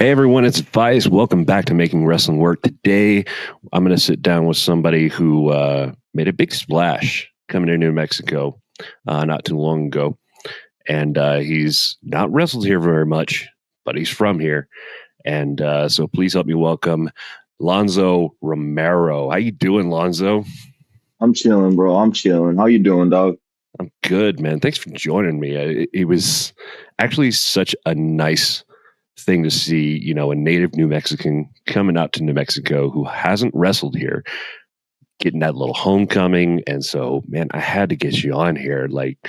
Hey everyone, it's Vice. Welcome back to Making Wrestling Work. Today, I'm going to sit down with somebody who made a big splash coming to New Mexico not too long ago. And he's not wrestled here very much, but he's from here. And so please help me welcome Lonzo Romero. How you doing, Lonzo? I'm chilling, bro. I'm chilling. How you doing, dog? I'm good, man. Thanks for joining me. It was actually such a nice thing to see, a native New Mexican coming out to New Mexico who hasn't wrestled here, getting that little homecoming. And so, man, I had to get you on here. Like,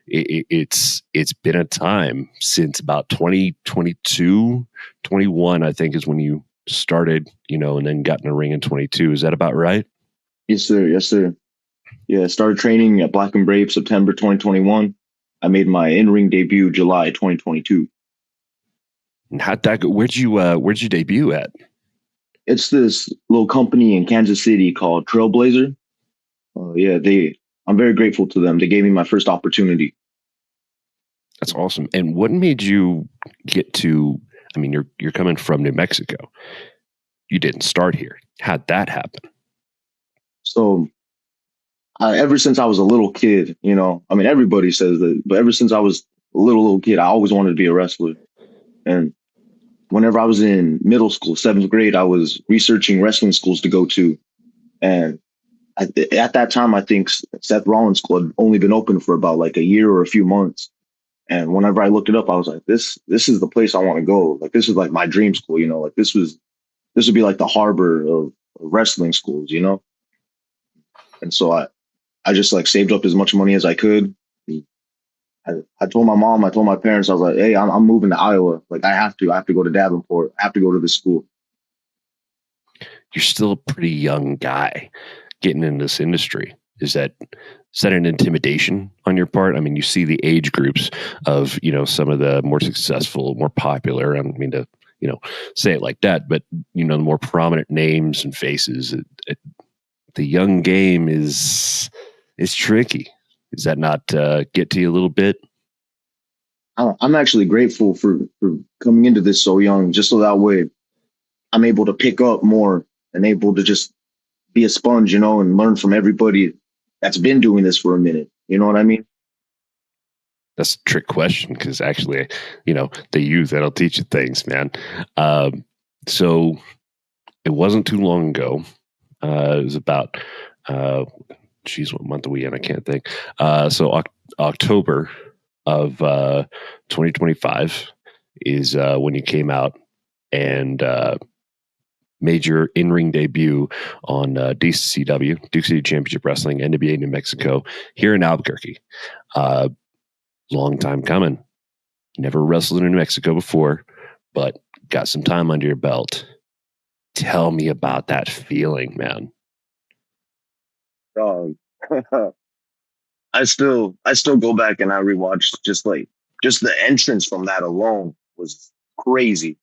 it's been a time since about 2022, 21, I think is when you started, and then got in the ring in 22. Is that about right? Yes, sir. Yes, sir. Yeah, I started training at Black and Brave September 2021. I made my in-ring debut July 2022. And how'd that go? Where'd you debut at? It's this little company in Kansas City called Trailblazer. Yeah, I'm very grateful to them. They gave me my first opportunity. That's awesome. And what made you get to, I mean, you're coming from New Mexico. You didn't start here. How'd that happen? So, ever since I was a little kid, I mean, everybody says that, but ever since I was a little kid, I always wanted to be a wrestler. And whenever I was in middle school, seventh grade, I was researching wrestling schools to go to. And at that time, I think Seth Rollins' school had only been open for about like a year or a few months. And whenever I looked it up, I was like, this is the place I want to go. Like, this is like my dream school, like this would be like the harbor of wrestling schools. And so I just like saved up as much money as I could. I told my mom, I told my parents, I was like, hey, I'm moving to Iowa. Like, I have to go to Davenport. I have to go to this school. You're still a pretty young guy getting in this industry. Is that an intimidation on your part? I mean, you see the age groups of, some of the more successful, more popular, I don't mean to, say it like that, but, the more prominent names and faces. The young game is tricky. Does that not get to you a little bit? I'm actually grateful for coming into this so young, just so that way I'm able to pick up more and able to just be a sponge, and learn from everybody that's been doing this for a minute. You know what I mean? That's a trick question because actually, the youth that'll teach you things, man. So it wasn't too long ago. It was about, what month are we in? I can't think. So October of 2025 is when you came out and made your in-ring debut on DCW, Duke City Championship Wrestling, NWA New Mexico, here in Albuquerque. Long time coming. Never wrestled in New Mexico before, but got some time under your belt. Tell me about that feeling, man. Um, I still go back and I rewatch just the entrance from that alone was crazy.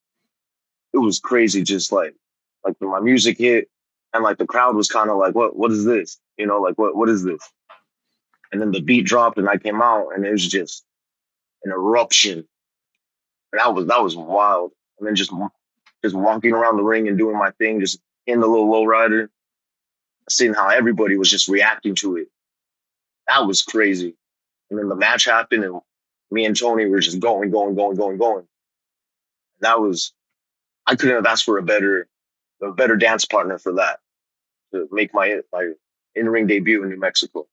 It was crazy, just like when my music hit and like the crowd was kind of like, what is this? Like what is this? And then the beat dropped and I came out and it was just an eruption. And that was wild. And then just walking around the ring and doing my thing, just in the little lowrider, seeing how everybody was just reacting to it. That was crazy. And then the match happened and me and Tony were just going. That was, I couldn't have asked for a better dance partner for that, to make my in-ring debut in New Mexico.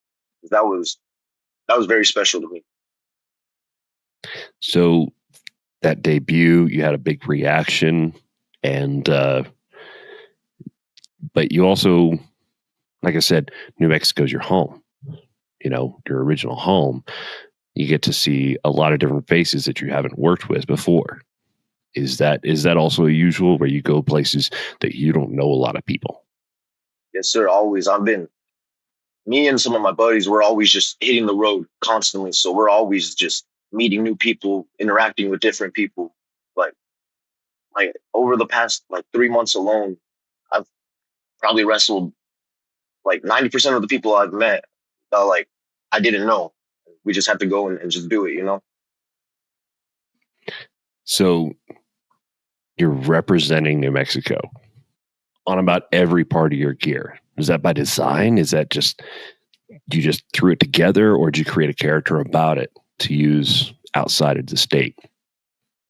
That was very special to me. So that debut, you had a big reaction, and but you also, like I said, New Mexico's your home. Your original home. You get to see a lot of different faces that you haven't worked with before. Is that also usual where you go places that you don't know a lot of people? Yes, sir. Always. Me and some of my buddies, we're always just hitting the road constantly. So we're always just meeting new people, interacting with different people. Like over the past 3 months alone, I've probably wrestled like 90% of the people I've met that I didn't know. We just had to go and just do it. So you're representing New Mexico on about every part of your gear. Is that by design? Is that just you just threw it together, or did you create a character about it to use outside of the state?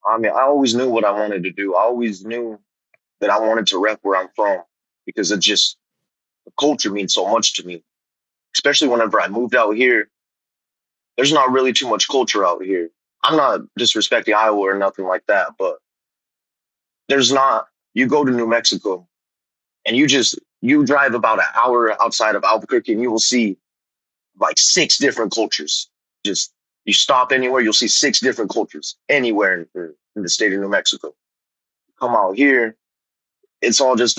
I mean, I always knew what I wanted to do. I always knew that I wanted to rep where I'm from because it just the culture means so much to me. Especially whenever I moved out here, there's not really too much culture out here. I'm not disrespecting Iowa or nothing like that, but there's not. You go to New Mexico and you drive about an hour outside of Albuquerque and you will see like six different cultures. Just you stop anywhere, you'll see six different cultures anywhere in the state of New Mexico. Come out here, it's all just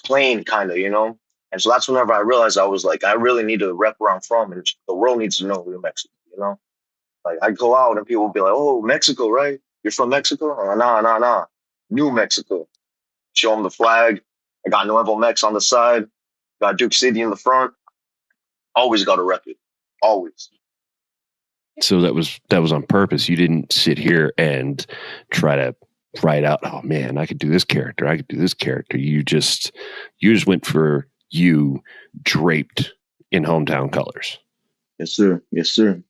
plain kind of, you know. And so that's whenever I realized I was like, I really need to rep where I'm from, and the world needs to know New Mexico, you know. Like I go out and people will be like, "Oh, Mexico, right? You're from Mexico?" Oh, nah. New Mexico. Show them the flag. I got Nuevo Mex on the side. Got Duke City in the front. Always got to rep it. Always. So that was on purpose. You didn't sit here and try to write out, oh man, I could do this character. I could do this character. You just went for you draped in hometown colors. Yes, sir. Yes, sir.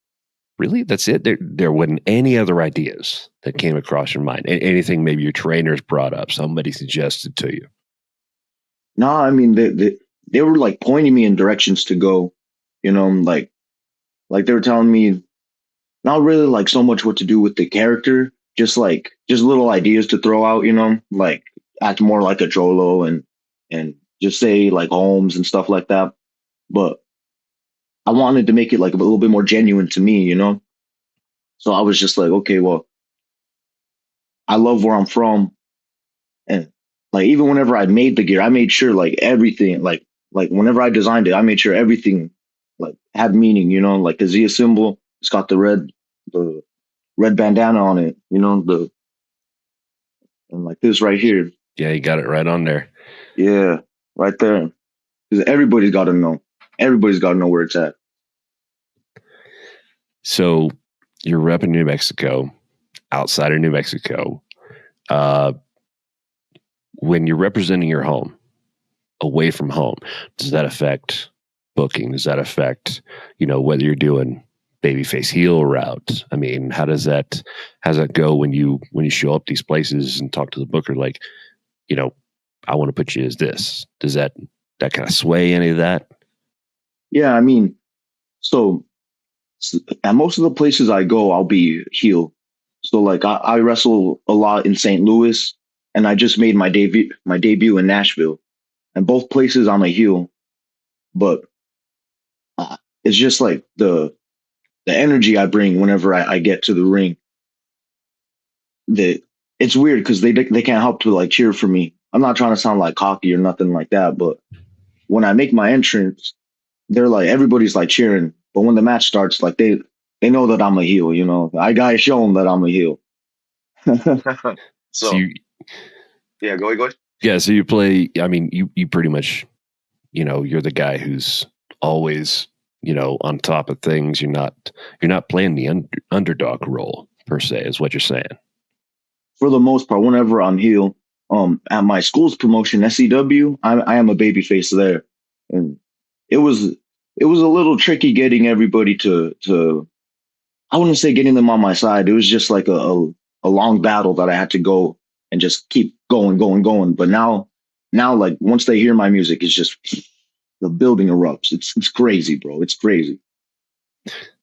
Really? That's it? There wasn't any other ideas that came across your mind? Anything maybe your trainers brought up, somebody suggested to you? No, I mean they were like pointing me in directions to go, you know, like they were telling me not really like so much what to do with the character, just little ideas to throw out, you know, like act more like a Jolo and just say like Holmes and stuff like that. But I wanted to make it like a little bit more genuine to me, you know. So I was just like, okay, well, I love where I'm from, and like even whenever I made the gear, I made sure like everything, like whenever I designed it, I made sure everything like had meaning, you know, like the Zia symbol, it's got the red bandana on it, you know, the and like this right here, Yeah, you got it right on there. yeah, right there, because everybody's got to know, everybody's got to know where it's at. So you're repping New Mexico, outside of New Mexico. Uh, when you're representing your home, away from home, does that affect booking? Does that affect, whether you're doing babyface heel route? I mean, how does that go when you show up these places and talk to the booker like, I want to put you as this? Does that kind of sway any of that? Yeah, I mean, so at most of the places I go, I'll be heel. So like I wrestle a lot in St. Louis, and I just made my debut in Nashville, and both places I'm a heel. But it's just like the energy I bring whenever I get to the ring. That it's weird because they can't help to like cheer for me. I'm not trying to sound like cocky or nothing like that, but when I make my entrance, they're like everybody's like cheering. But when the match starts, like they know that I'm a heel. You know, I gotta show them that I'm a heel. So So yeah, go ahead. yeah, so you play. I mean, you pretty much, you're the guy who's always, on top of things. You're not playing the underdog role per se, is what you're saying. For the most part, whenever I'm heel, at my school's promotion, SEW, I am a babyface there, and it was it was a little tricky getting everybody to I wouldn't say getting them on my side. It was just like a long battle that I had to go and just keep going. But now like once they hear my music, it's just the building erupts. It's crazy, bro. It's crazy.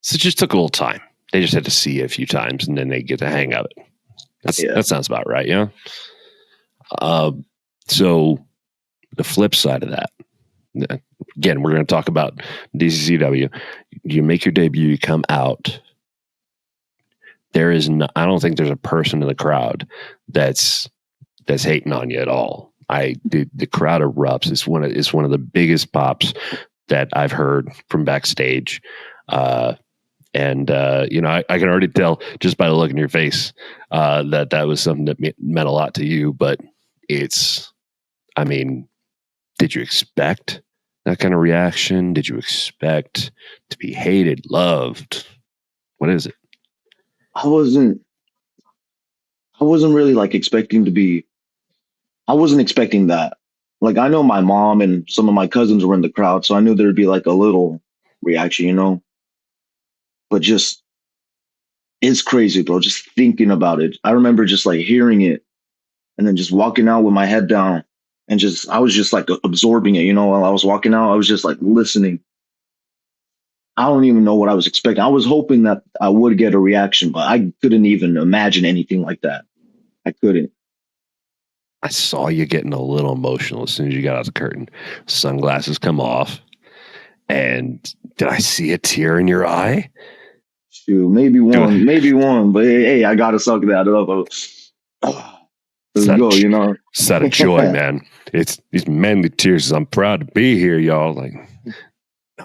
So it just took a little time. They just had to see it a few times, and then they get the hang of it. Yeah. That sounds about right, yeah. So the flip side of that, again, we're going to talk about DCCW. You make your debut, you come out. I don't think there's a person in the crowd that's hating on you at all. The crowd erupts. It's one of the biggest pops that I've heard from backstage. And I can already tell just by the look in your face that was something that meant a lot to you. But I mean, did you expect that kind of reaction? Did you expect to be hated, loved? What is it? I wasn't I wasn't really like expecting to be. I wasn't expecting that. Like I know my mom and some of my cousins were in the crowd, so I knew there'd be like a little reaction, you know. But just it's crazy, bro. Just thinking about it, I remember just like hearing it and then just walking out with my head down and just I was just like absorbing it, you know. While I was walking out, I was just like listening. I don't even know what I was expecting. I was hoping that I would get a reaction, but I couldn't even imagine anything like that. I couldn't. I saw you getting a little emotional as soon as you got out the curtain. Sunglasses come off, and did I see a tear in your eye? Shoot, Do it. maybe one, but hey, I gotta suck that up. Let's go, you know. It's out of joy, man. It's these manly tears. I'm proud to be here, y'all. Like,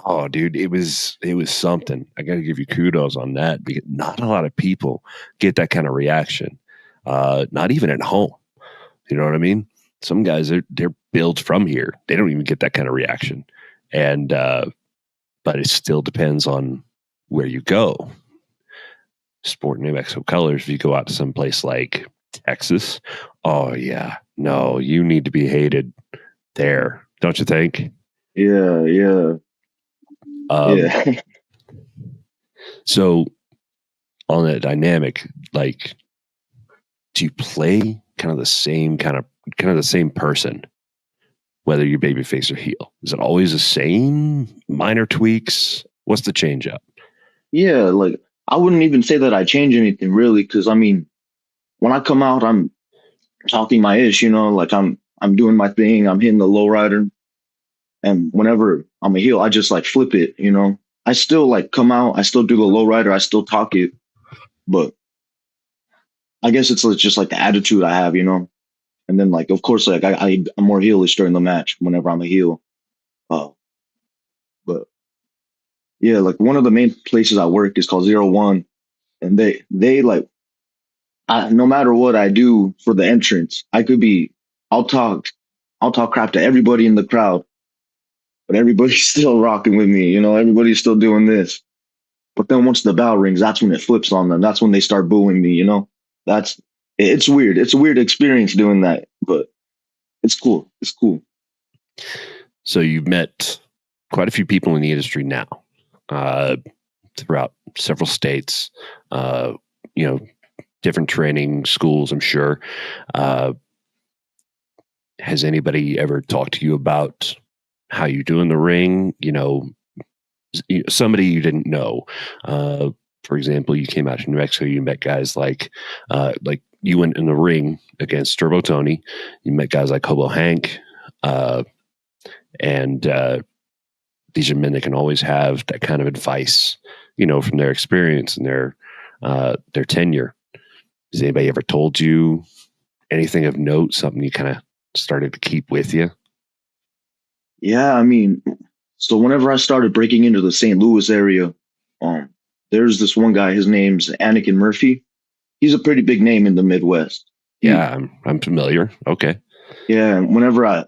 oh, dude, it was something. I got to give you kudos on that because not a lot of people get that kind of reaction. Not even at home. You know what I mean? Some guys they're built from here. They don't even get that kind of reaction, and but it still depends on where you go. Sport New Mexico colors. If you go out to some place like Texas, oh yeah, no, you need to be hated there, don't you think? Yeah, yeah, Um, yeah. so on that dynamic, like, do you play kind of the same person, whether you're babyface or heel? Is it always the same? Minor tweaks? What's the change up? Yeah, like I wouldn't even say that I change anything really, because I mean, when I come out, I'm talking my ish, you know, like I'm doing my thing, I'm hitting the low rider, and whenever I'm a heel, I just like flip it, you know. I still like come out, I still do the low rider, I still talk it, but I guess it's just like the attitude I have, you know. And then like of course like I'm more heelish during the match whenever I'm a heel. Uh, but yeah, like one of the main places I work is called 01, and they like no matter what I do for the entrance, I could be I'll talk I'll talk crap to everybody in the crowd, but everybody's still rocking with me. You know, everybody's still doing this. But then once the bell rings, that's when it flips on them. That's when they start booing me. You know, that's it's weird. It's a weird experience doing that, but it's cool. It's cool. So you've met quite a few people in the industry now, uh, throughout several states. Uh, you know, different training schools. I'm sure. Uh, has anybody ever talked to you about how you do in the ring? Somebody you didn't know. For example, you came out to New Mexico, you met guys like you went in the ring against Turbo Tony. You met guys like Hobo Hank, uh, and these are men that can always have that kind of advice, from their experience and their tenure. Has anybody ever told you anything of note? Something you kind of started to keep with you? Yeah, I mean, so whenever I started breaking into the St. Louis area, um, there's this one guy. His name's Anakin Murphy. He's a pretty big name in the Midwest. He, Yeah, I'm familiar. Okay. yeah. And whenever I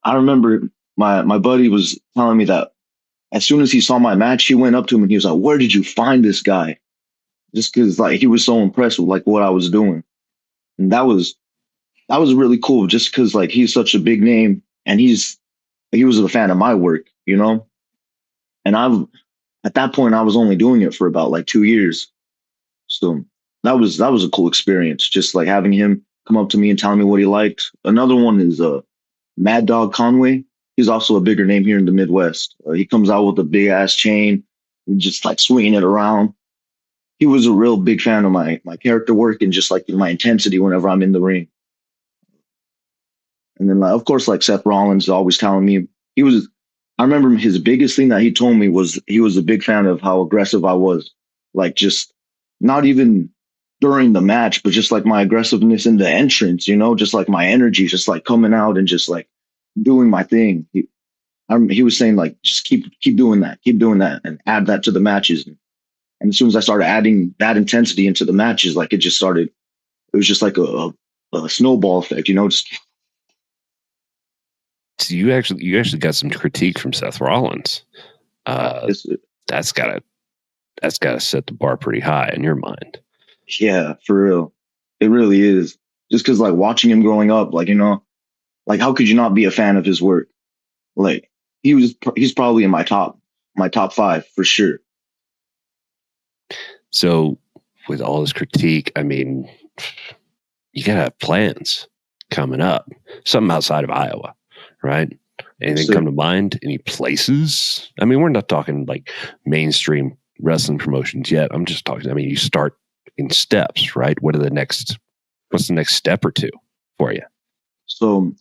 remember my buddy was telling me that as soon as he saw my match, he went up to him and he was like, "Where did you find this guy?" Just because like he was so impressed with like what I was doing, and that was really cool. Just because like he's such a big name and he was a fan of my work, you know. And at that point I was only doing it for about like 2 years, so that was a cool experience. Just like having him come up to me and telling me what he liked. Another one is Mad Dog Conway. He's also a bigger name here in the Midwest. He comes out with a big ass chain and just like swinging it around. He was a real big fan of my character work and just like my intensity whenever I'm in the ring. And then of course like Seth Rollins always telling me he was. I remember his biggest thing that he told me was he was a big fan of how aggressive I was, like just not even during the match, but just like my aggressiveness in the entrance, you know, just like my energy, just like coming out and just like doing my thing. He was saying like just keep doing that, and add that to the matches. And as soon as I started adding that intensity into the matches, like it just started. It was just like a snowball effect, you know. Just So you actually got some critique from Seth Rollins. Uh, it's, that's gotta set the bar pretty high in your mind. yeah, for real. It really is. Just because like watching him growing up, like like how could you not be a fan of his work? Like he's probably in my top five for sure. So, with all this critique, I mean, you gotta have plans coming up. Something outside of Iowa, right? Yes, Anything come sir. to mind? Any places? I mean, we're not talking like mainstream wrestling promotions yet. I'm just talking. I mean, you start in steps, right? What's the next step or two for you? So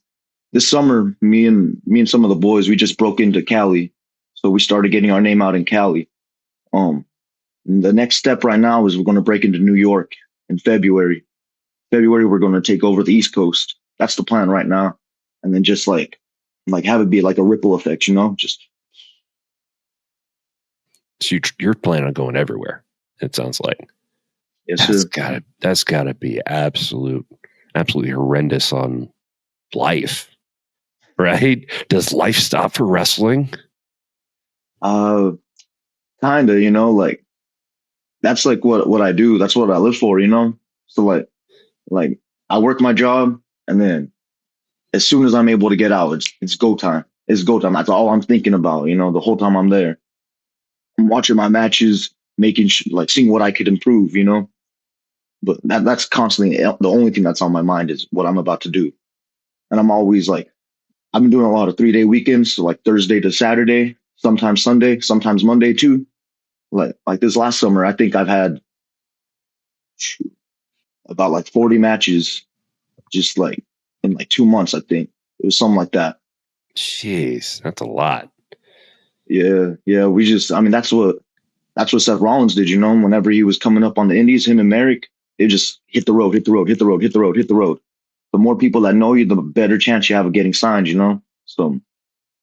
this summer, me and some of the boys, we just broke into Cali. So we started getting our name out in Cali. Um, the next step right now is we're going to break into New York in February. February, we're going to take over the East Coast. That's the plan right now. And then just like have it be like a ripple effect, just So you're planning on going everywhere. It sounds like yes, sir. that's gotta be absolutely horrendous on life, right? Does life stop for wrestling? Uh, kind of, like that's like what I do. That's what I live for. So like I work my job and then as soon as I'm able to get out, it's go time. It's go time. That's all I'm thinking about, the whole time I'm there. I'm watching my matches, like seeing what I could improve. But that's constantly the only thing that's on my mind is what I'm about to do. And I'm always like, I've been doing a lot of 3-day weekends, so like Thursday to Saturday, sometimes Sunday, sometimes Monday too. Like this last summer, I think I've had about like 40 matches just like in like 2 months, I think. It was something like that. Jeez, that's a lot. Yeah, yeah. I mean, that's what Seth Rollins did, whenever he was coming up on the indies, him and Merrick, they just hit the road, hit the road, hit the road, hit the road, hit the road. The more people that know you, the better chance you have of getting signed. So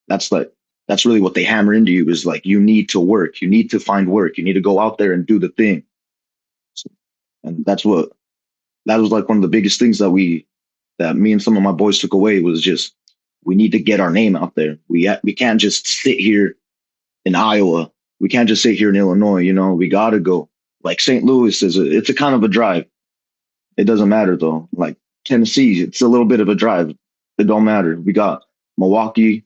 that's like, that's really what they hammer into you is like, you need to work, you need to find work, you need to go out there and do the thing. So, and that was like one of the biggest things that me and some of my boys took away was just, we need to get our name out there. We can't just sit here in Iowa. We can't just sit here in Illinois. We got to go. Like St. Louis it's a kind of a drive. It doesn't matter though. Like Tennessee, it's a little bit of a drive. It don't matter. We got Milwaukee.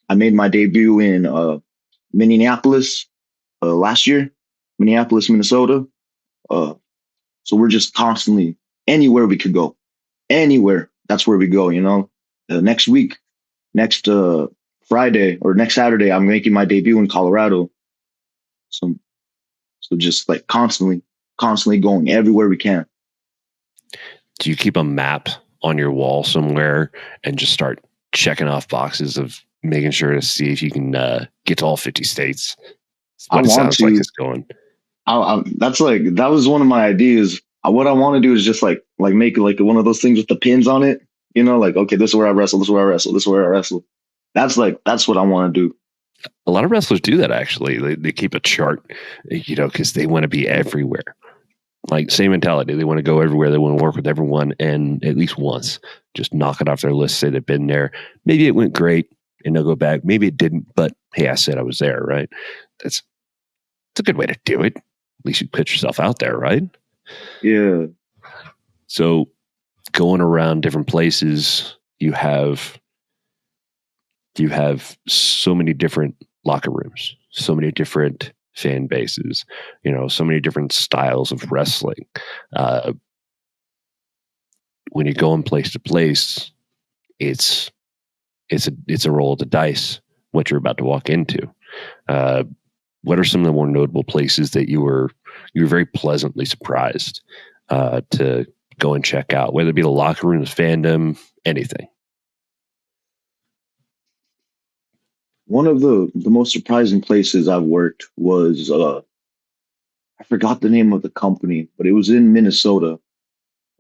I made my debut in Minneapolis last year, Minneapolis, Minnesota. Uh, so we're just constantly anywhere we could go, anywhere. That's where we go. Next week, next Friday or next Saturday, I'm making my debut in Colorado. So so just like constantly going everywhere we can. Do you keep a map on your wall somewhere and just start checking off boxes of making sure to see if you can get to all 50 states? I What it want sounds like to. it's going. That was one of my ideas. What I want to do is just like make like one of those things with the pins on it. Like okay, this is where I wrestle. This is where I wrestle. This is where I wrestle. That's what I want to do. A lot of wrestlers do that actually. They keep a chart, because they want to be everywhere. Like same mentality. They want to go everywhere. They want to work with everyone and at least once just knock it off their list, say they've been there. Maybe it went great and they'll go back. Maybe it didn't, but hey, I said I was there, right? That's it's a good way to do it. At least you put yourself out there, right? Yeah. So going around different places, you have so many different locker rooms, so many different fan bases, so many different styles of wrestling. Uh, when you're going place to place, it's it's a roll of the dice what you're about to walk into. Uh, what are some of the more notable places that you were very pleasantly surprised to go and check out, whether it be the locker rooms, fandom, anything? One of the most surprising places I've worked was I forgot the name of the company, but it was in Minnesota.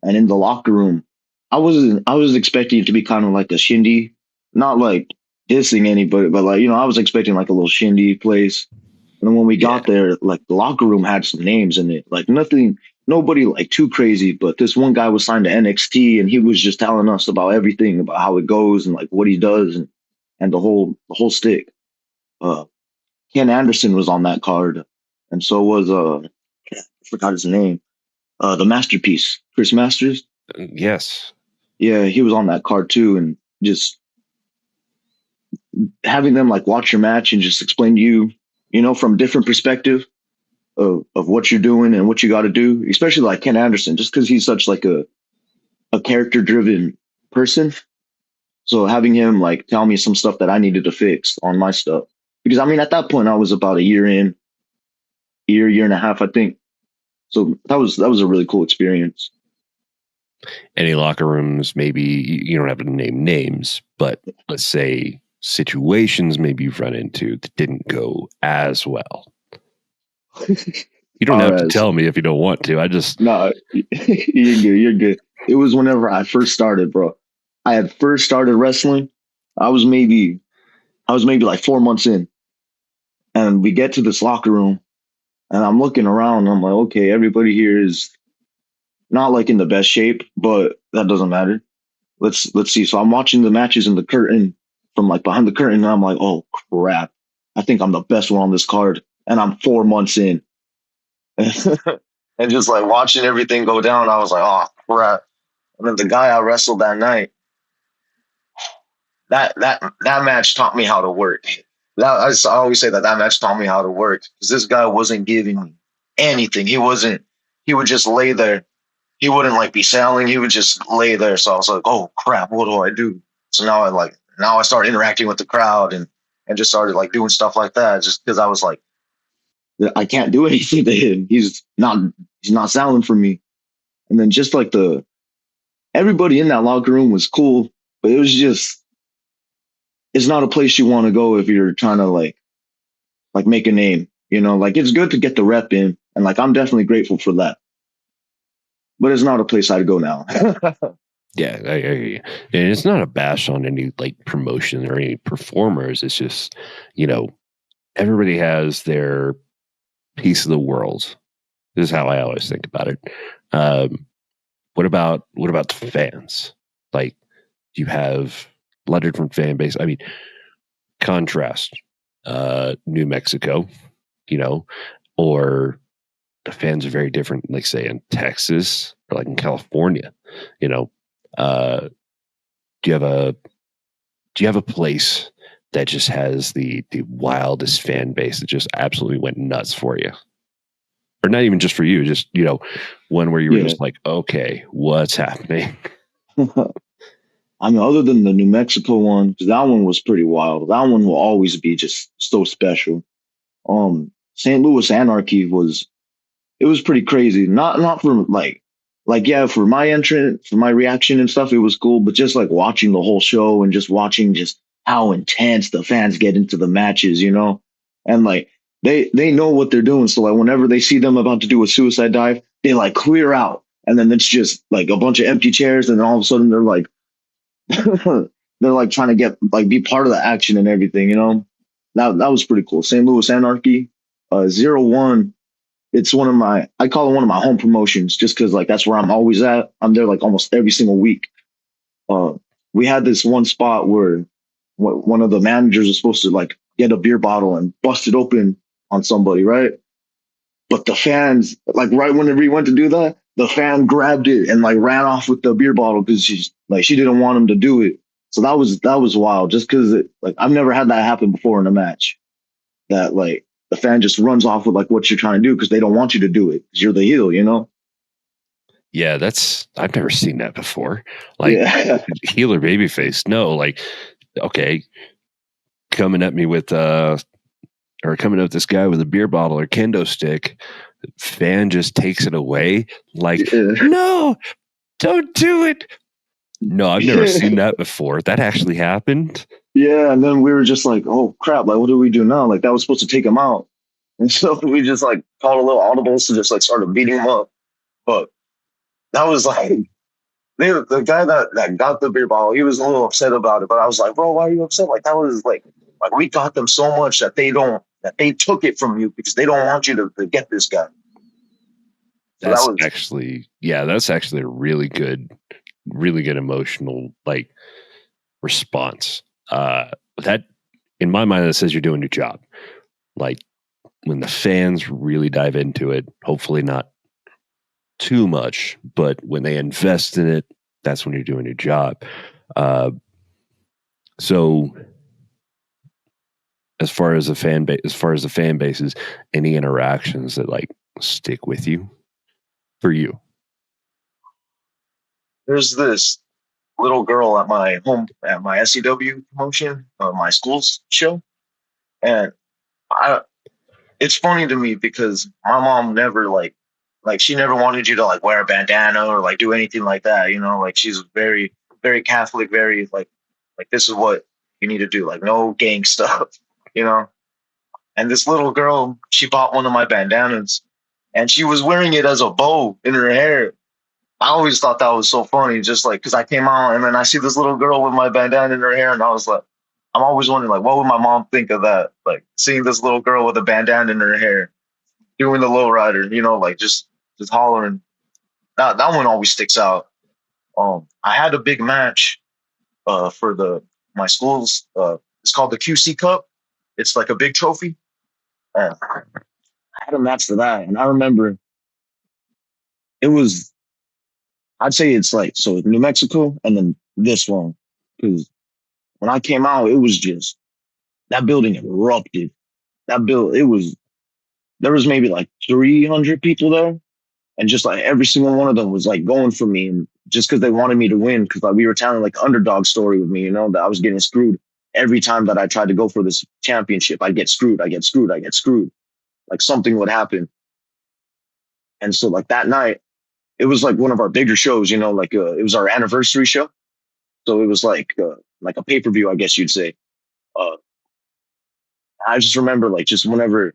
And in the locker room, I was expecting it to be kind of like a shindy, not like dissing anybody, but like, I was expecting like a little shindy place. And then when we Yeah, got there, like the locker room had some names in it, like nothing, nobody like too crazy, but this one guy was signed to NXT and he was just telling us about everything about how it goes and like what he does and the whole stick. Uh, Ken Anderson was on that card, and so was I forgot his name. The masterpiece, Chris Masters. Yes. Yeah, he was on that card too, and just having them like watch your match and just explain to you, from a different perspective of what you're doing and what you got to do, especially like Ken Anderson, just because he's such like a character driven person. So having him like tell me some stuff that I needed to fix on my stuff, because I mean at that point I was about a year in, year and a half, I think. So that was a really cool experience. Any locker rooms, maybe you don't have to name names, but let's say situations maybe you've run into that didn't go as well. You don't All have to right, so, tell me if you don't want to. I just, no, you're good. You're good. It was whenever I first started, bro. I had first started wrestling. I was maybe like 4 months in, and we get to this locker room, and I'm looking around. And I'm like, okay, everybody here is not like in the best shape, but that doesn't matter. Let's see. So I'm watching the matches in the curtain from like behind the curtain, and I'm like, oh crap, I think I'm the best one on this card, and I'm 4 months in, and just like watching everything go down, I was like, oh crap. And then the guy I wrestled that night, that match taught me how to work. I always say that match taught me how to work because this guy wasn't giving me anything. He wasn't. He would just lay there. He wouldn't like be selling. He would just lay there. So I was like, oh crap, what do I do? So now I started interacting with the crowd and just started like doing stuff like that just because I was like, I can't do anything to him. He's not selling for me. And then just like everybody in that locker room was cool, but it was just it's not a place you want to go if you're trying to like make a name. Like it's good to get the rep in, and like I'm definitely grateful for that. But it's not a place I'd go now. yeah, and it's not a bash on any like promotion or any performers. It's just, you know, everybody has their piece of the world. This is how I always think about it. What about the fans? Like, you have a lot of different fan base. I mean, contrast New Mexico, you know, or the fans are very different, like say in Texas or like in California, you know. Uh, do you have a place that just has the wildest fan base that just absolutely went nuts for you? Or not even just for you, just one where you were Yeah. just like, okay, what's happening? I mean, other than the New Mexico one, because that one was pretty wild. That one will always be just so special. St. Louis Anarchy it was pretty crazy. Not for like yeah, for my entrance, for my reaction and stuff, it was cool. But just like watching the whole show and just watching just how intense the fans get into the matches, and like they know what they're doing. So like whenever they see them about to do a suicide dive, they like clear out, and then it's just like a bunch of empty chairs, and then all of a sudden they're like they're like trying to get like be part of the action and everything. That was pretty cool. St. Louis Anarchy, 01. It's I call it one of my home promotions just because like that's where I'm always at. I'm there like almost every single week. Uh, we had this one spot where one of the managers was supposed to like get a beer bottle and bust it open on somebody, right? But the fans, like right whenever he went to do that, the fan grabbed it and like ran off with the beer bottle because she didn't want him to do it. So that was wild. Just because like I've never had that happen before in a match. That like the fan just runs off with like what you're trying to do because they don't want you to do it because you're the heel. Yeah, I've never seen that before. Like, Yeah, heel or babyface. No, like, okay, coming at me with or coming up with this guy with a beer bottle or kendo stick, fan just takes it away. Like, yeah, no, don't do it. No, I've never seen that before. That actually happened. yeah. And then we were just like, oh crap! Like, what do we do now? Like that was supposed to take him out, and so we just like called a little audibles to just like started beating him up. But that was like the guy that got the beer bottle, he was a little upset about it. But I was like, bro, why are you upset? Like that was like we got them so much that they took it from you because they don't want you to get this guy. So that That's was actually, yeah, that's actually a really good emotional like response. That in my mind, that says you're doing your job. Like when the fans really dive into it, hopefully not too much, but when they invest in it, that's when you're doing your job. Uh, so as far as the fan bases, any interactions that like stick with you for you? There's this little girl at my SCW promotion, my school's show, and I it's funny to me because my mom never like she never wanted you to like wear a bandana or like do anything like that, you know, like she's very very Catholic, very like this is what you need to do, like no gang stuff, you know. And this little girl, she bought one of my bandanas and she was wearing it as a bow in her hair. I always thought that was so funny, just like because I came out and then I see this little girl with my bandana in her hair, and I was like, I'm always wondering, like, what would my mom think of that? Like seeing this little girl with a bandana in her hair doing the lowrider, you know, like just hollering. That one always sticks out. I had a big match for the my school's. It's called the QC Cup. It's like a big trophy. I had a match for that, and I remember it was. I'd say it's like so New Mexico, and then this one because when I came out, it was just that building erupted. It was there was maybe like 300 people there, and just like every single one of them was like going for me, and just because they wanted me to win, because like we were telling like underdog story with me, you know, that I was getting screwed every time that I tried to go for this championship. I'd get screwed. I get screwed. I get screwed. Like something would happen, and so like that night, it was like one of our bigger shows, you know, like it was our anniversary show, so it was like a pay per view, I guess you'd say. Uh, I just remember like just whenever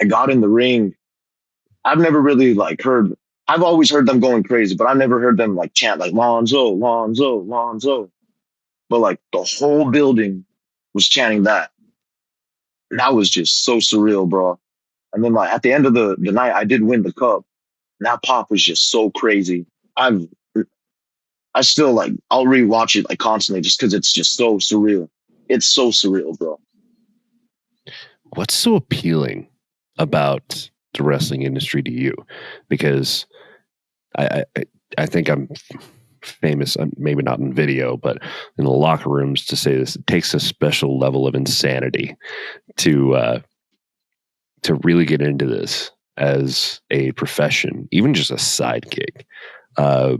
I got in the ring, I've never really like heard. I've always heard them going crazy, but I've never heard them like chant like Lonzo, Lonzo, Lonzo. But like the whole building was chanting that. That was just so surreal, bro. And then like at the end of the night, I did win the cup. And that pop was just so crazy. I've I still like I'll rewatch it like constantly just because it's just so surreal. It's so surreal, bro. What's so appealing about the wrestling industry to you? Because I think I'm famous, maybe not in video, but in the locker rooms to say this. It takes a special level of insanity to really get into this as a profession, even just a side gig. Uh,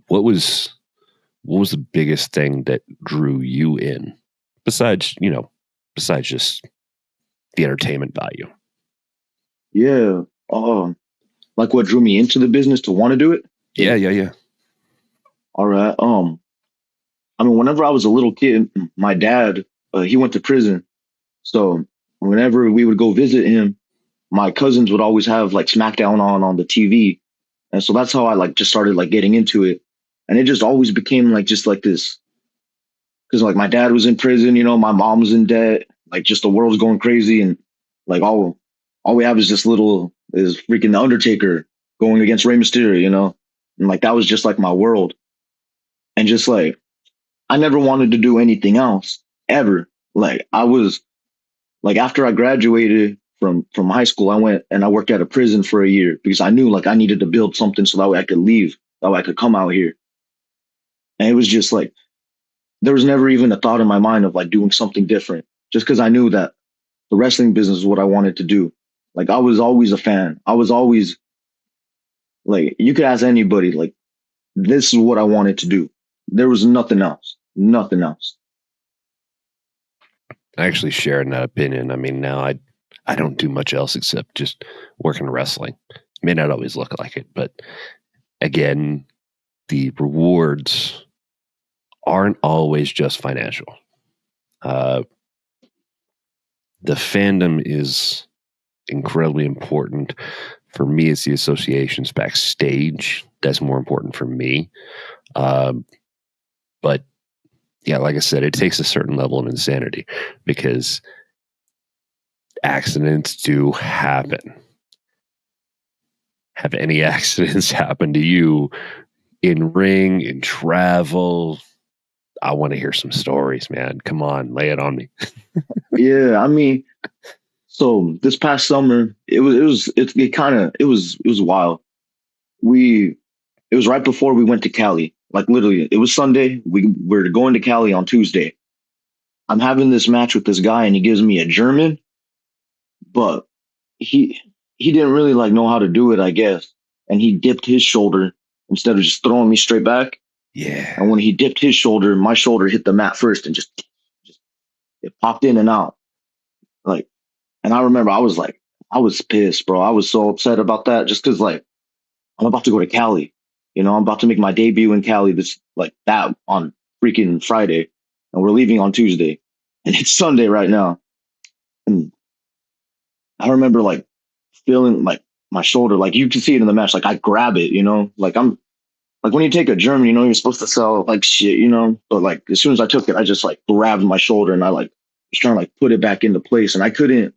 what was the biggest thing that drew you in, besides just the entertainment value? Yeah. Like what drew me into the business to want to do it? Yeah. All right. I mean, whenever I was a little kid, my dad, he went to prison. So whenever we would go visit him, my cousins would always have like SmackDown on the TV. And so that's how I like just started like getting into it. And it just always became like just like this. Cause like my dad was in prison, you know, my mom was in debt, like just the world's going crazy. And like all we have is is freaking The Undertaker going against Rey Mysterio, you know? And like that was just like my world. And just like I never wanted to do anything else ever. Like I was like after I graduated from high school, I went and I worked at a prison for a year because I knew like I needed to build something so that way I could leave, that way I could come out here. And it was just like there was never even a thought in my mind of like doing something different, just because I knew that the wrestling business is what I wanted to do. Like I was always a fan. I was always like you could ask anybody, like this is what I wanted to do. There was nothing else. Nothing else. I actually share in that opinion. I mean, now I don't do much else except just work in wrestling. May not always look like it, but again, the rewards aren't always just financial. Uh, the fandom is incredibly important. For me, it's the associations backstage that's more important for me. But yeah, like I said, it takes a certain level of insanity because accidents do happen. Have any accidents happen to you in ring, in travel? I want to hear some stories, man. Come on, lay it on me. Yeah, I mean, so this past summer, it was wild. we it was right before we went to Cali. Like literally, it was Sunday. We're going to Cali on Tuesday. I'm having this match with this guy, and he gives me a German, but he he didn't really like know how to do it, I guess. And he dipped his shoulder instead of just throwing me straight back. Yeah. And when he dipped his shoulder, my shoulder hit the mat first and just it popped in and out. Like, and I remember I was pissed, bro. I was so upset about that just because like I'm about to go to Cali. I'm about to make my debut in Cali this like that on freaking Friday, and we're leaving on Tuesday, and it's Sunday right now. And I remember like feeling like my shoulder, like you can see it in the match, like I grab it, like I'm like when you take a German, you're supposed to sell like shit, but like as soon as I took it, I just like grabbed my shoulder and I like was trying to like put it back into place, and I couldn't.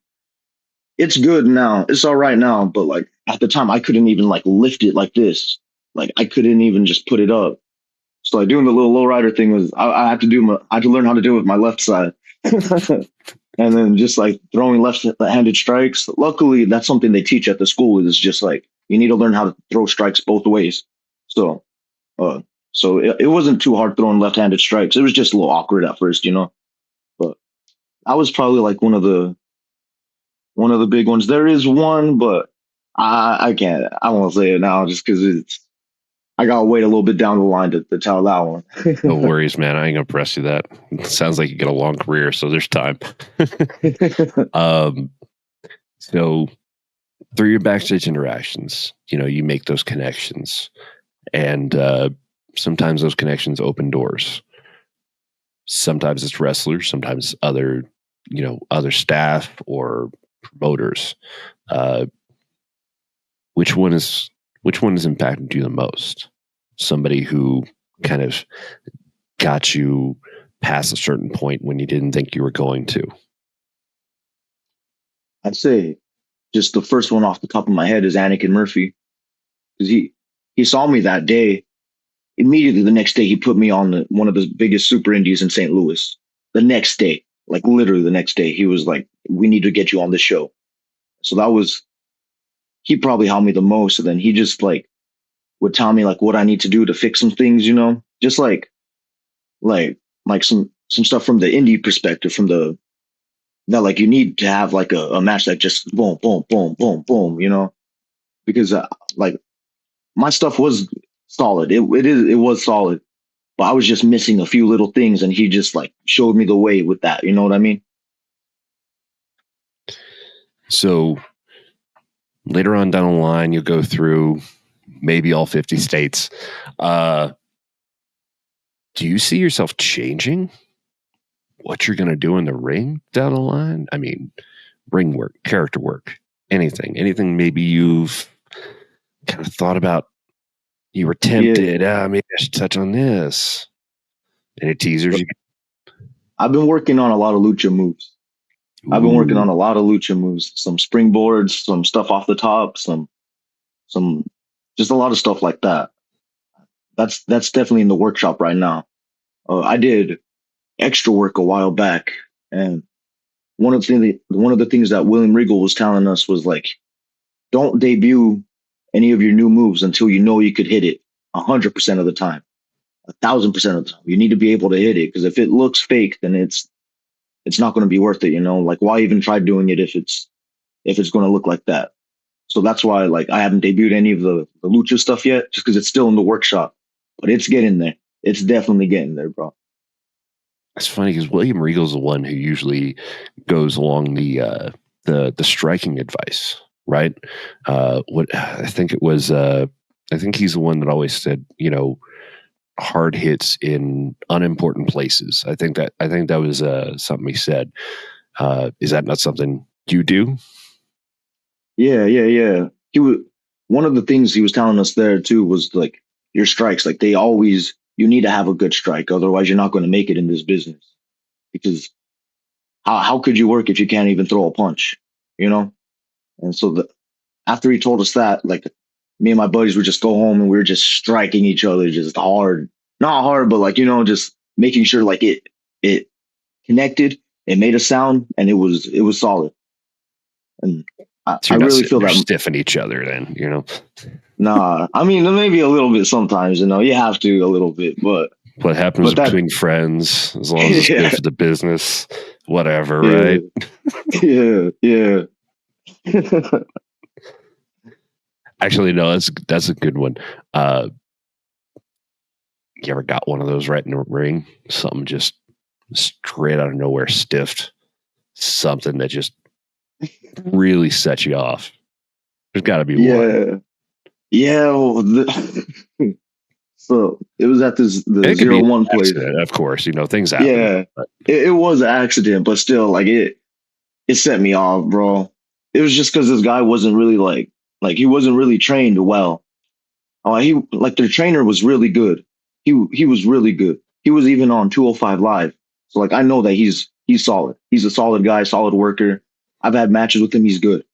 It's good now. It's all right now. But like at the time, I couldn't even like lift it like this. Like I couldn't even just put it up. So like doing the little lowrider thing was I had to I had to learn how to do it with my left side. And then just like throwing left-handed strikes. Luckily, that's something they teach at the school. Is just like you need to learn how to throw strikes both ways. So, uh, so it wasn't too hard throwing left-handed strikes. It was just a little awkward at first, But I was probably like one of the big ones. There is one, but I can't. I won't say it now just because I gotta wait a little bit down the line to tell that No one. worries, man. I ain't gonna press you that. It sounds like you got a long career, so there's time. um, so through your backstage interactions, you make those connections, and sometimes those connections open doors. Sometimes it's wrestlers, sometimes other staff or promoters. Uh, which one is which one has impacted you the most? Somebody who kind of got you past a certain point when you didn't think you were going to. I'd say just the first one off the top of my head is Anakin Murphy because he saw me that day. Immediately the next day, he put me on one of the biggest super indies in St. Louis. The next day, like literally the next day, he was like, "We need to get you on the show." So he probably helped me the most. And then he just like would tell me like what I need to do to fix some things, just like some stuff from the indie perspective, from the that like you need to have like a match that just boom, boom, boom, boom, boom, because like my stuff was solid. It was solid, but I was just missing a few little things, and he just like showed me the way with that. You know what I mean? So later on down the line, you'll go through maybe all 50 states. Do you see yourself changing what you're going to do in the ring down the line? I mean, ring work, character work, anything maybe you've kind of thought about, you were tempted, maybe I should touch on this. Any teasers? I've been working on a lot of lucha moves. I've been working on a lot of lucha moves, some springboards, some stuff off the top, some just a lot of stuff like that. That's definitely in the workshop right now. I did extra work a while back, and one of the things that William Regal was telling us was like, don't debut any of your new moves until you know you could hit it 100% of the time, 1,000% of the time. You need to be able to hit it because if it looks fake, then it's not going to be worth it. Like why even try doing it if it's going to look like that? So that's why like I haven't debuted any of the lucha stuff yet, just because it's still in the workshop. But it's getting there. It's definitely getting there, bro. It's funny because William Regal's the one who usually goes along the striking advice, right? What I think it was, I think he's the one that always said, hard hits in unimportant places. I think that was something he said. Is that not something you do? Yeah. He was one of the things he was telling us there too was like your strikes, like you need to have a good strike, otherwise you're not going to make it in this business. Because how could you work if you can't even throw a punch, you know? And so after he told us that, like me and my buddies would just go home and we were just striking each other just hard, not hard, but like just making sure like it connected, it made a sound, and it was solid. And So I you're not really sitting feel there that. stiffing each other then, you know? Nah, I mean maybe a little bit sometimes. You have to a little bit, What happens but that between friends, as long as it's good yeah for the business, whatever, yeah right? yeah yeah. Actually, no, that's a good one. Uh, you ever got one of those right in the ring? Something just straight out of nowhere stiffed. Something that just really sets you off. There's got to be one. Yeah. Yeah, well, so it was at And the it could be zero an one place. accident, of course. Things happen. Yeah, But it was an accident, but still, like it set me off, bro. It was just because this guy wasn't really like he wasn't really trained well. He like their trainer was really good. He was really good. He was even on 205 Live. So like I know that he's solid. He's a solid guy, solid worker. I've had matches with him. He's good.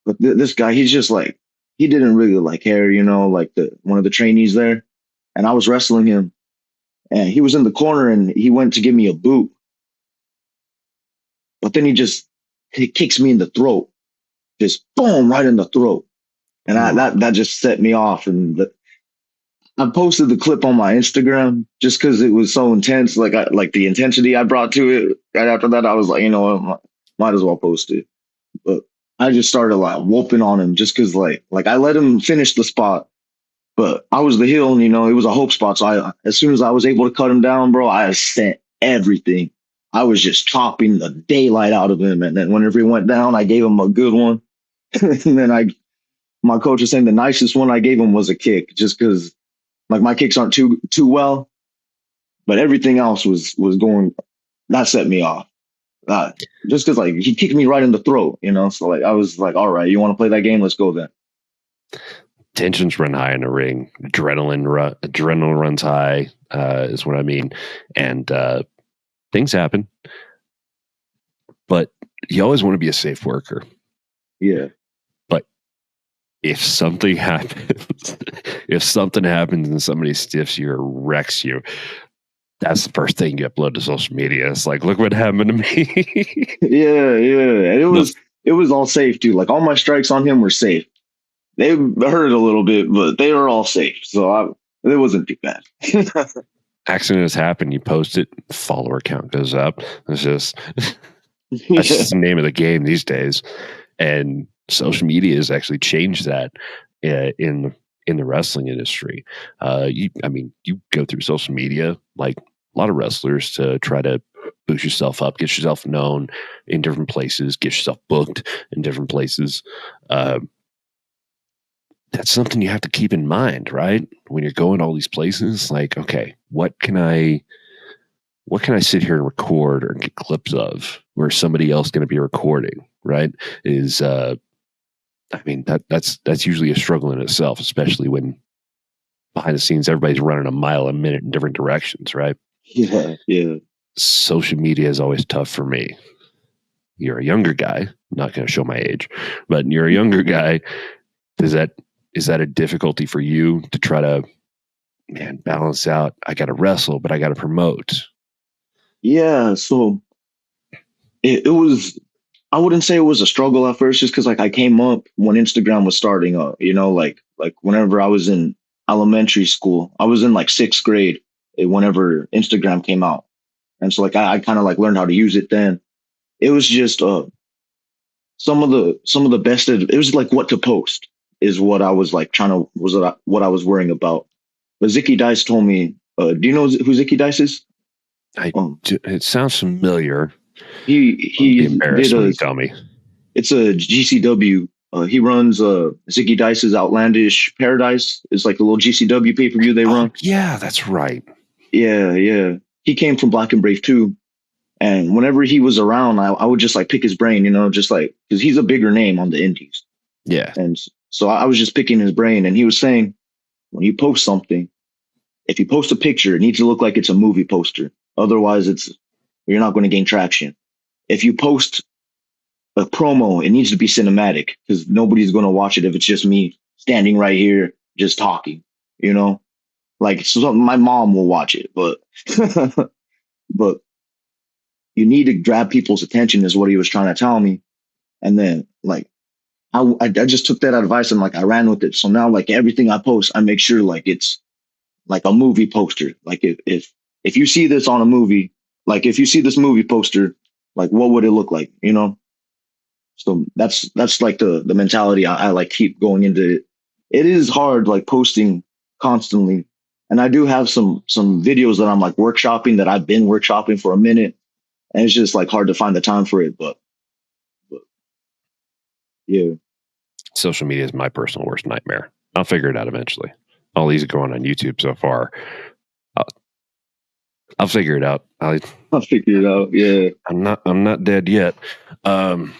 But this guy, he's just like he didn't really like care, like the one of the trainees there. And I was wrestling him, and he was in the corner, and he went to give me a boot, but then he kicks me in the throat, just boom, right in the throat, and ooh, that just set me off. And I posted the clip on my Instagram just because it was so intense, like the intensity I brought to it. Right after that, I was like, might as well post it. But I just started like whooping on him just because like I let him finish the spot. But I was the heel, and it was a hope spot. So as soon as I was able to cut him down, bro, I sent everything. I was just chopping the daylight out of him, and then whenever he went down, I gave him a good one. And then my coach was saying the nicest one I gave him was a kick, just because like my kicks aren't too well, but everything else was going. That set me off. Uh, just because like he kicked me right in the throat, So like I was like, all right, you want to play that game? Let's go then. tensions run high in the ring. Adrenaline runs high, is what I mean. And things happen, but you always want to be a safe worker. Yeah, But if something happens, if something happens and somebody stiffs you or wrecks you, that's the first thing you upload to social media. It's like, look what happened to me. yeah, and No, it was all safe too. Like all my strikes on him were safe. They hurt a little bit, but they were all safe, so it wasn't too bad. accidents happen. You post it, follower count goes up. It's just that's Yeah, just the name of the game these days. And social media has actually changed that in the wrestling industry. You go through social media like a lot of wrestlers to try to boost yourself up, get yourself known in different places, get yourself booked in different places. Uh, that's something you have to keep in mind, right? When you're going all these places, like, okay, what can I sit here and record or get clips of where somebody else going to be recording, right? Is that's usually a struggle in itself, especially when behind the scenes everybody's running a mile a minute in different directions, right? yeah. Social media is always tough for me. You're a younger guy, I'm not going to show my age, but you're a younger guy. Is that a difficulty for you to try to balance out? I got to wrestle, but I got to promote. Yeah, so it was. I wouldn't say it was a struggle at first, just because like I came up when Instagram was starting up. Like whenever I was in elementary school, I was in like sixth grade whenever Instagram came out, and so like I kind of like learned how to use it then. It was just some of the best. It was like what to post is what I was like what I was worrying about. But Zicky Dice told me. Do you know who Zicky Dice is? Um, It sounds familiar. I'd be he did embarrassed when a you tell me. it's a GCW. He runs Zicky Dice's Outlandish Paradise. It's like a little GCW pay per view they Oh run. yeah, that's right. Yeah, yeah. He came from Black and Brave too. And whenever he was around, I would just like pick his brain, just like because he's a bigger name on the indies. Yeah, And so I was just picking his brain. And he was saying, when you post something, if you post a picture, it needs to look like it's a movie poster. Otherwise, you're not going to gain traction. If you post a promo, it needs to be cinematic because nobody's going to watch it if it's just me standing right here just talking, you know? Like so my mom will watch it, but but you need to grab people's attention is what he was trying to tell me. And then like I just took that advice and like I ran with it. So now like everything I post, I make sure like it's like a movie poster. Like if you see this on a movie, like if you see this movie poster, like what would it look like? You know? So that's like the mentality I like keep going into it. It is hard like posting constantly. And I do have some videos that I'm like workshopping that I've been workshopping for a minute. And it's just like hard to find the time for it. But yeah. Social media is my personal worst nightmare. I'll figure it out eventually. All these are going on YouTube so far. I'll, I'll figure it out. I'll figure it out. Yeah. I'm not dead yet. Um,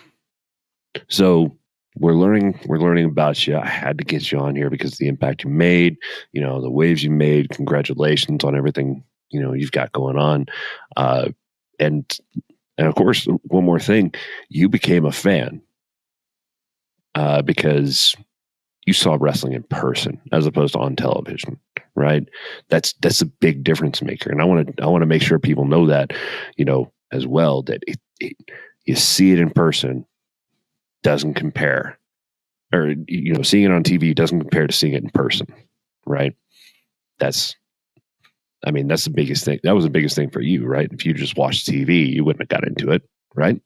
so we're learning about you. I had to get you on here because of the impact you made, the waves you made. Congratulations on everything, you've got going on. And of course, one more thing, you became a fan because you saw wrestling in person as opposed to on television, right? That's a big difference maker. And I want to make sure people know that, as well, that you see it in person doesn't compare, or, seeing it on TV doesn't compare to seeing it in person, right? That's the biggest thing. That was the biggest thing for you, right? If you just watched TV, you wouldn't have got into it, right?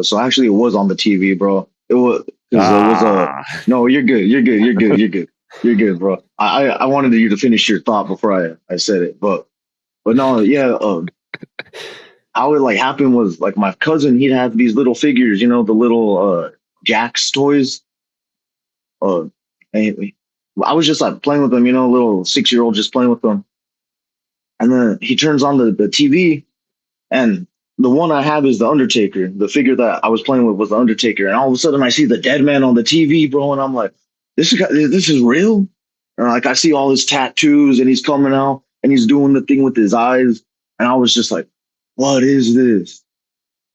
So actually, it was on the TV, bro. It was because it was a. No, you're good. You're good. You're good. You're good. You're good, bro. I wanted you to finish your thought before I said it, but no, yeah. How it like happened was like my cousin. He'd have these little figures, the little Jax toys. And I was just like playing with them, little 6-year-old just playing with them. And then he turns on the TV, and the one I have is the Undertaker. The figure that I was playing with was the Undertaker, and all of a sudden I see the dead man on the TV, bro, and I'm like, this is real. And like I see all his tattoos, and he's coming out, and he's doing the thing with his eyes, and I was just like, what is this?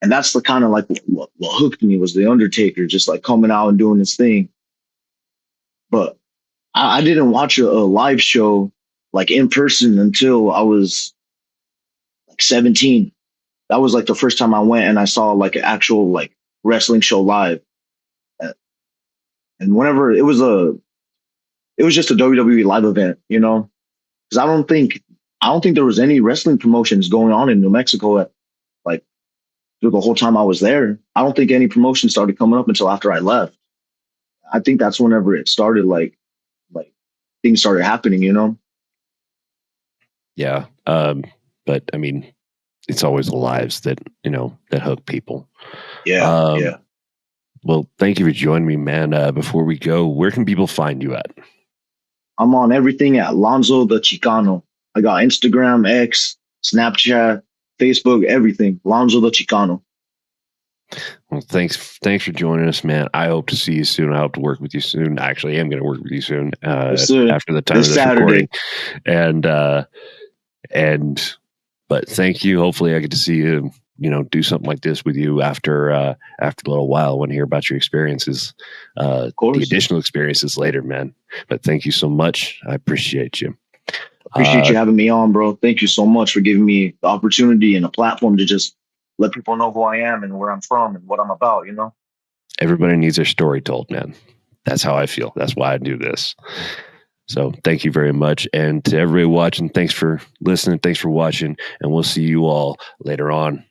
And that's the kind of like what hooked me was the Undertaker, just like coming out and doing his thing. But I didn't watch a live show like in person until I was like 17. That was like the first time I went and I saw like an actual like wrestling show live. And whenever it was just a WWE live event, because I don't think there was any wrestling promotions going on in New Mexico at like through the whole time I was there. I don't think any promotion started coming up until after I left. I think that's whenever it started like things started happening, Yeah. But I mean, it's always the lives that, that hook people. Yeah. Yeah. Well, thank you for joining me, man. Before we go, where can people find you at? I'm on everything at Lonzo the Chicano. I got Instagram, X, Snapchat, Facebook, everything. Lonzo the Chicano. Well, thanks for joining us, man. I hope to see you soon. I hope to work with you soon. Actually, I am going to work with you soon after the time of this recording. But thank you. Hopefully, I get to see you, do something like this with you after a little while. I want to hear about your experiences, the additional experiences later, man. But thank you so much. I appreciate you. Appreciate you having me on, bro. Thank you so much for giving me the opportunity and a platform to just let people know who I am and where I'm from and what I'm about, Everybody needs their story told, man. That's how I feel. That's why I do this. So thank you very much. And to everybody watching, thanks for listening. Thanks for watching. And we'll see you all later on.